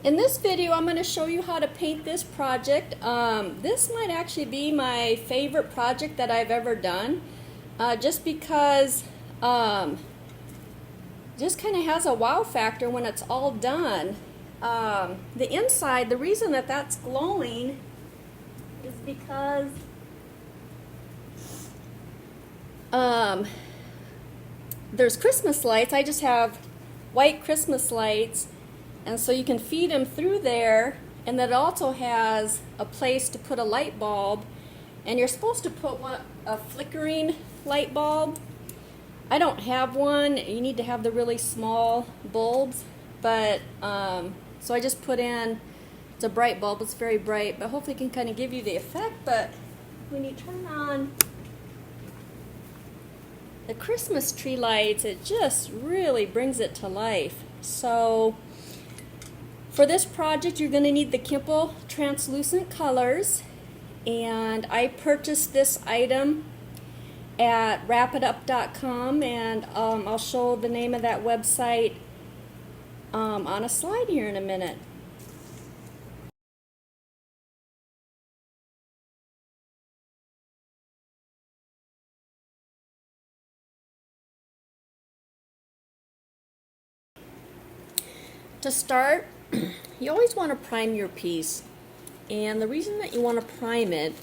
In this video, I'm going to show you how to paint this project. This might actually be my favorite project that I've ever done, just because just kind of has a wow factor when it's all done. The inside, the reason that that's glowing is because there's Christmas lights. I just have white Christmas lights, and so you can feed them through there, and that also has a place to put a light bulb, and you're supposed to put a flickering light bulb. I don't have one. You need to have the really small bulbs, but so I just put in, it's a bright bulb, it's very bright, but hopefully it can kind of give you the effect. But when you turn on the Christmas tree lights, it just really brings it to life. So for this project, you're going to need the Kimple Translucent colors, and I purchased this item at wrapitup.com, and I'll show the name of that website on a slide here in a minute. To start, you always want to prime your piece, and the reason that you want to prime it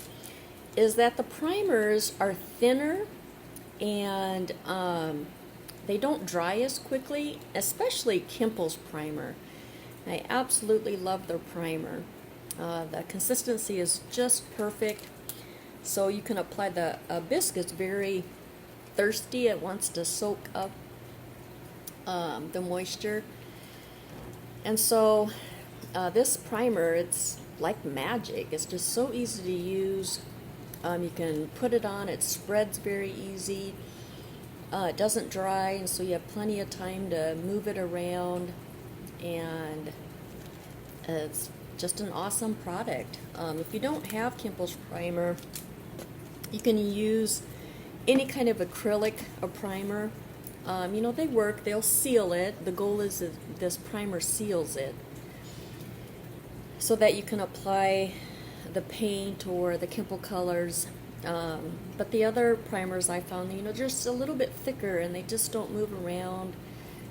is that the primers are thinner and they don't dry as quickly, especially Kimple's primer. I absolutely love their primer. The consistency is just perfect, so you can apply the bisque is very thirsty. It wants to soak up the moisture. And so this primer, it's like magic. It's just so easy to use. You can put it on, it spreads very easy. It doesn't dry, and so you have plenty of time to move it around, and it's just an awesome product. If you don't have Kimple's primer, you can use any kind of acrylic primer. You know, they work, they'll seal it. The goal is that this primer seals it so that you can apply the paint or the Kimple colors. But the other primers I found, you know, just a little bit thicker, and they just don't move around,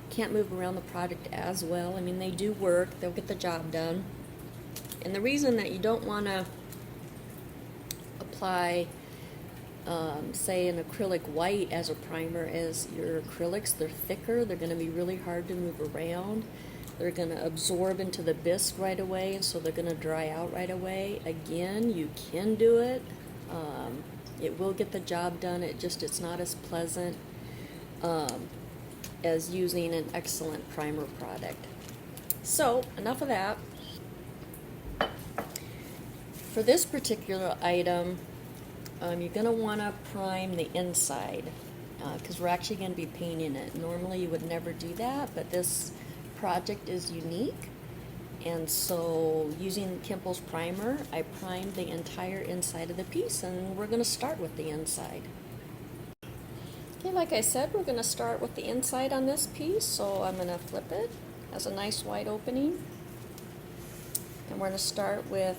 can't move around the product as well. I mean, they do work, they'll get the job done. And the reason that you don't want to apply say an acrylic white as a primer is your acrylics, they're thicker, they're going to be really hard to move around, they're going to absorb into the bisque right away, and so they're going to dry out right away. Again, you can do it. It will get the job done. It's not as pleasant as using an excellent primer product. So enough of that. For this particular item, you're going to want to prime the inside because we're actually going to be painting it. Normally you would never do that, but this project is unique, and so using Kimple's primer, I primed the entire inside of the piece, and we're going to start with the inside. Okay, like I said, we're going to start with the inside on this piece, so I'm going to flip it. It has a nice wide opening, and we're going to start with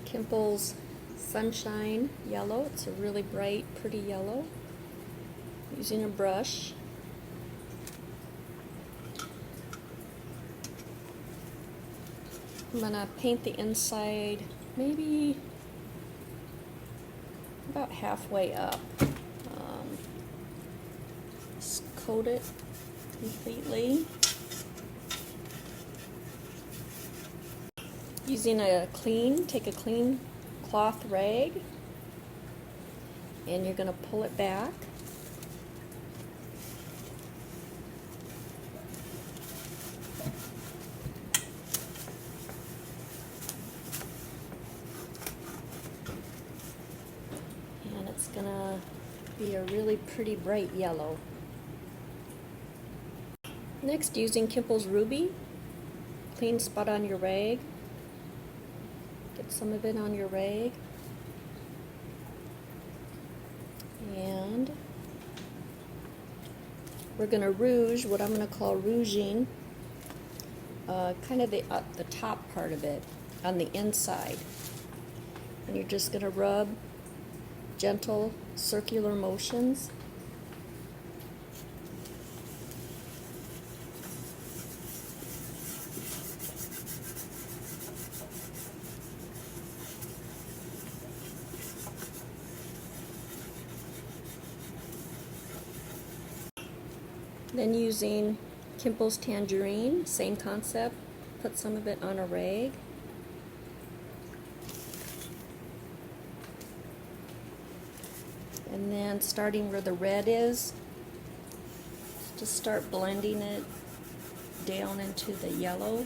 Kimple's Sunshine Yellow. It's a really bright, pretty yellow. Using a brush. I'm going to paint the inside maybe about halfway up. Just coat it completely. Using take a clean cloth rag, and you're going to pull it back. And it's going to be a really pretty bright yellow. Next, using Kimple's Ruby, clean spot on your rag. Get some of it on your rag. And we're going to rouge, what I'm going to call rouging kind of the top part of it on the inside. And you're just going to rub gentle circular motions. Then using Kimple's Tangerine, same concept, put some of it on a rag. And then starting where the red is, just start blending it down into the yellow.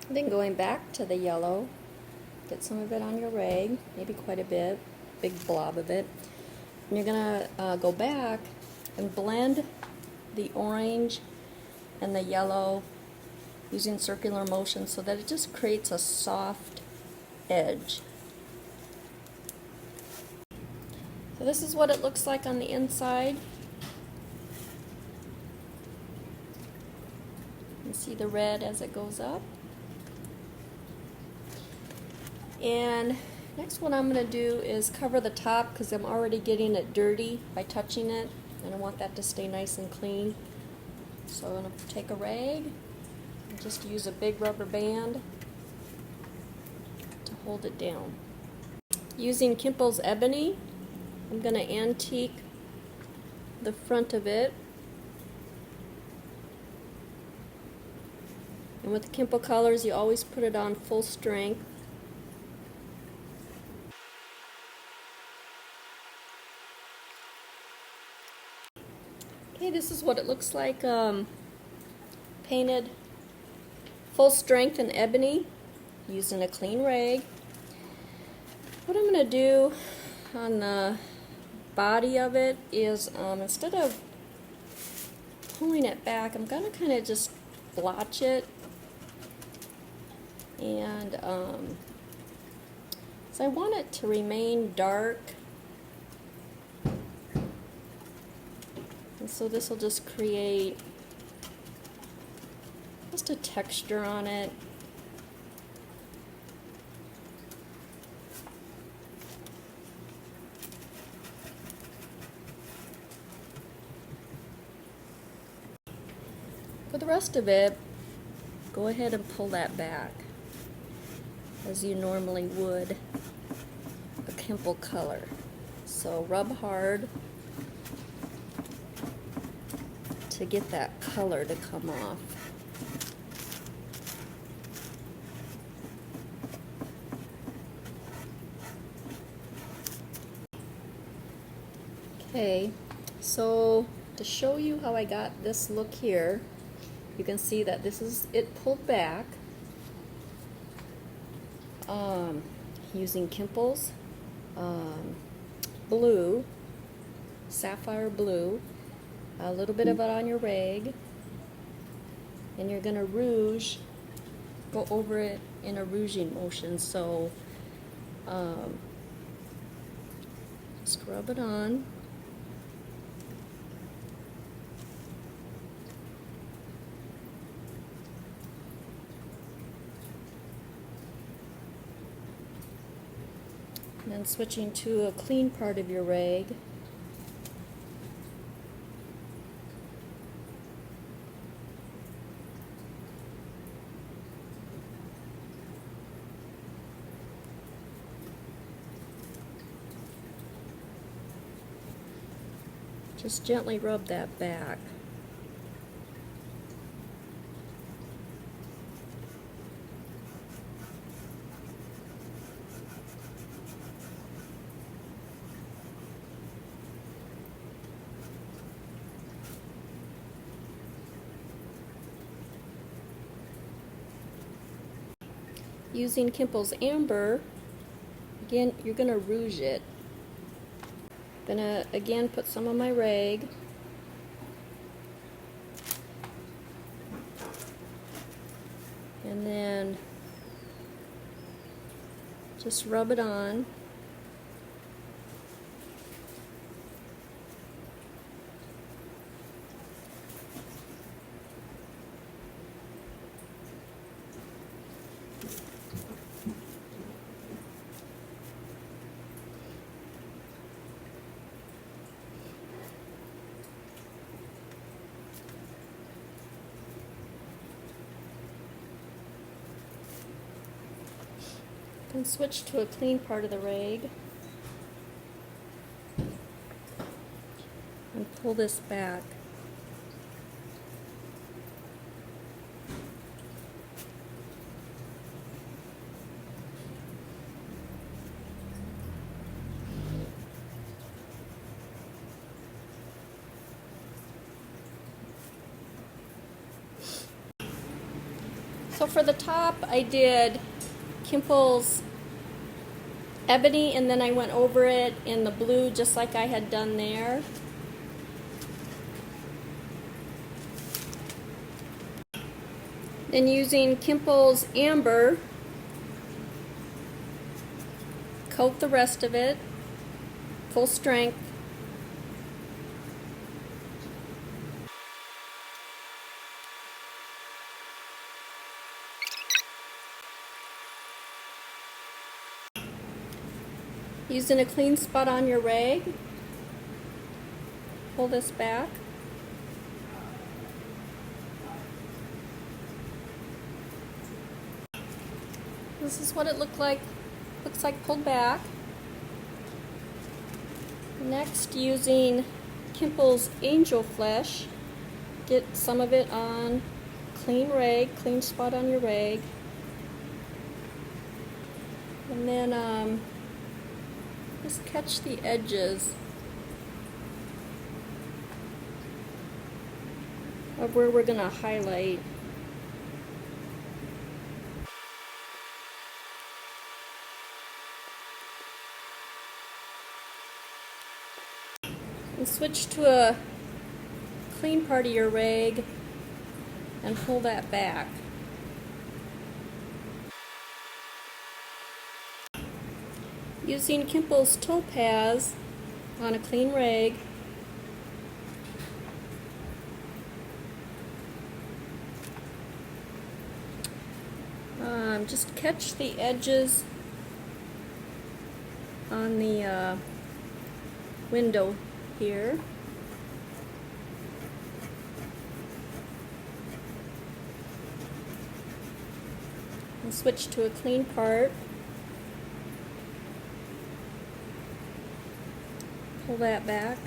Then going back to the yellow, get some of it on your rag, maybe quite a bit, big blob of it. And you're going to go back and blend the orange and the yellow using circular motion so that it just creates a soft edge. So this is what it looks like on the inside. You can see the red as it goes up. And next what I'm going to do is cover the top because I'm already getting it dirty by touching it, and I want that to stay nice and clean. So I'm going to take a rag and just use a big rubber band to hold it down. Using Kimple's Ebony, I'm going to antique the front of it. And with the Kimple colors, you always put it on full strength. Okay, this is what it looks like painted full strength in ebony using a clean rag. What I'm going to do on the body of it is instead of pulling it back, I'm going to kind of just blotch it, and so I want it to remain dark. And so this will just create just a texture on it. For the rest of it, go ahead and pull that back as you normally would a Kimple color. So rub hard to get that color to come off. Okay, so to show you how I got this look here, you can see that this is it pulled back using Kimple's blue, sapphire blue, a little bit of it on your rag, and you're going to rouge, go over it in a rouging motion. So just rub it on. And then switching to a clean part of your rag. Just gently rub that back. Using Kimple's Amber, again, you're going to rouge it. Gonna again put some on my rag. And then just rub it on. And switch to a clean part of the rag and pull this back. So for the top, I did Kimple's ebony, and then I went over it in the blue just like I had done there. Then using Kimple's amber, coat the rest of it, full strength. Using a clean spot on your rag, pull this back. This is what it looks like pulled back. Next, using Kimple's angel flesh, get some of it on clean rag, clean spot on your rag. And then just catch the edges of where we're going to highlight. And switch to a clean part of your rag and pull that back. Using Kimple's topaz on a clean rag, just catch the edges on the window here. And switch to a clean part. Pull that back.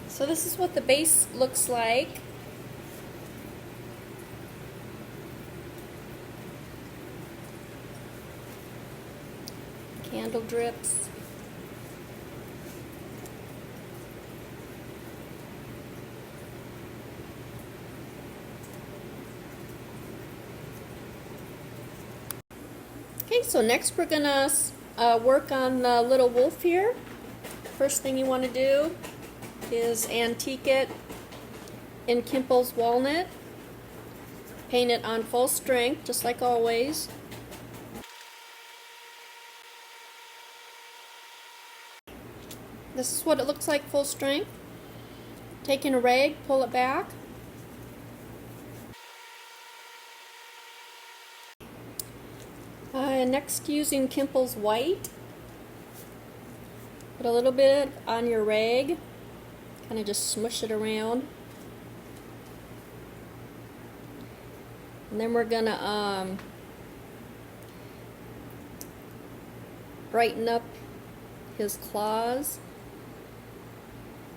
So this is what the base looks like. Candle drips. Okay, so next we're gonna work on the little wolf here. First thing you want to do is antique it in Kimple's walnut. Paint it on full strength, just like always. This is what it looks like full strength. Taking a rag, pull it back. Next, using Kimple's white. Put a little bit on your rag. Kind of just smush it around. And then we're gonna brighten up his claws.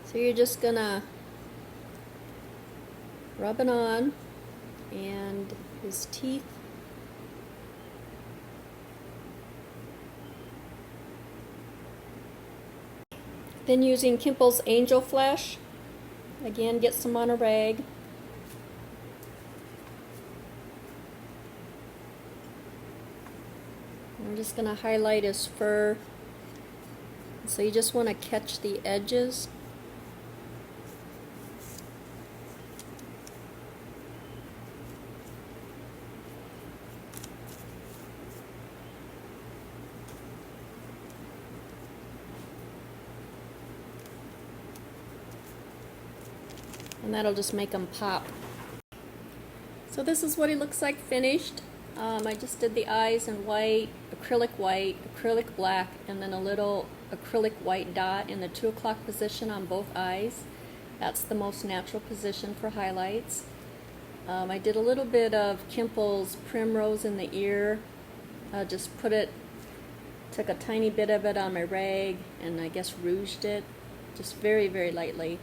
So you're just gonna rub it on, and his teeth. Then using Kimple's angel flesh, again get some on a rag. We're just going to highlight his fur. So you just want to catch the edges. And that'll just make them pop. So this is what he looks like finished. I just did the eyes in white, acrylic black, and then a little acrylic white dot in the 2 o'clock position on both eyes. That's the most natural position for highlights. I did a little bit of Kimple's Primrose in the ear. Just took a tiny bit of it on my rag, and I guess rouged it, just very, very lightly.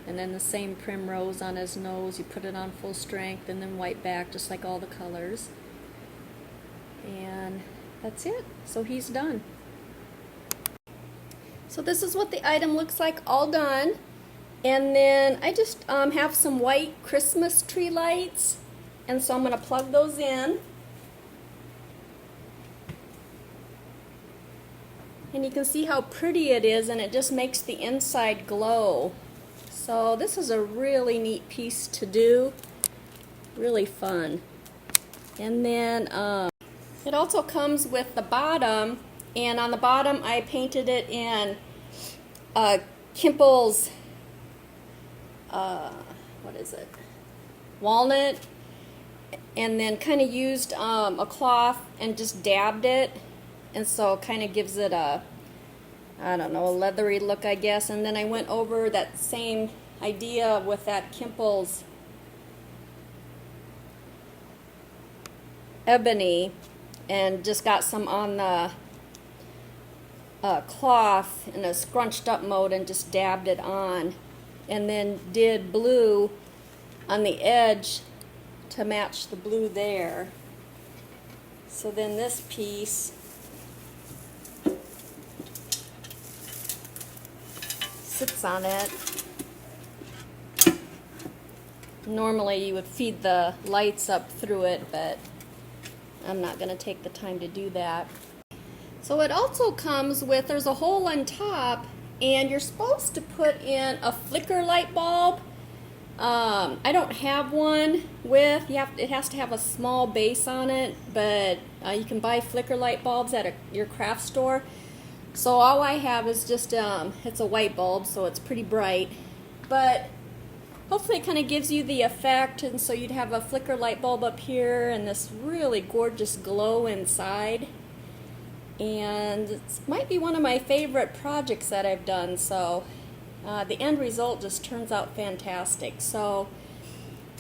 And then the same Primrose on his nose, you put it on full strength, and then white back, just like all the colors. And that's it. So he's done. So this is what the item looks like all done. And then I just have some white Christmas tree lights, and so I'm going to plug those in. And you can see how pretty it is, and it just makes the inside glow. So this is a really neat piece to do, really fun. And then it also comes with the bottom, and on the bottom I painted it in Kimple's what is it? Walnut, and then kind of used a cloth and just dabbed it, and so it kind of gives it a, I don't know, a leathery look, I guess. And then I went over that same idea with that Kimple's ebony and just got some on the cloth in a scrunched up mode and just dabbed it on, and then did blue on the edge to match the blue there. So then this piece sits on it. Normally you would feed the lights up through it, but I'm not going to take the time to do that. So it also comes with, there's a hole on top, and you're supposed to put in a flicker light bulb. I don't have one with, it has to have a small base on it, but you can buy flicker light bulbs at your craft store. So all I have is just, it's a white bulb, so it's pretty bright, but hopefully it kind of gives you the effect, and so you'd have a flicker light bulb up here and this really gorgeous glow inside. And it might be one of my favorite projects that I've done, so the end result just turns out fantastic. So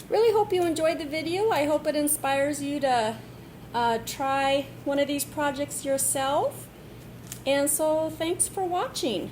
really hope you enjoyed the video. I hope it inspires you to try one of these projects yourself. And so thanks for watching.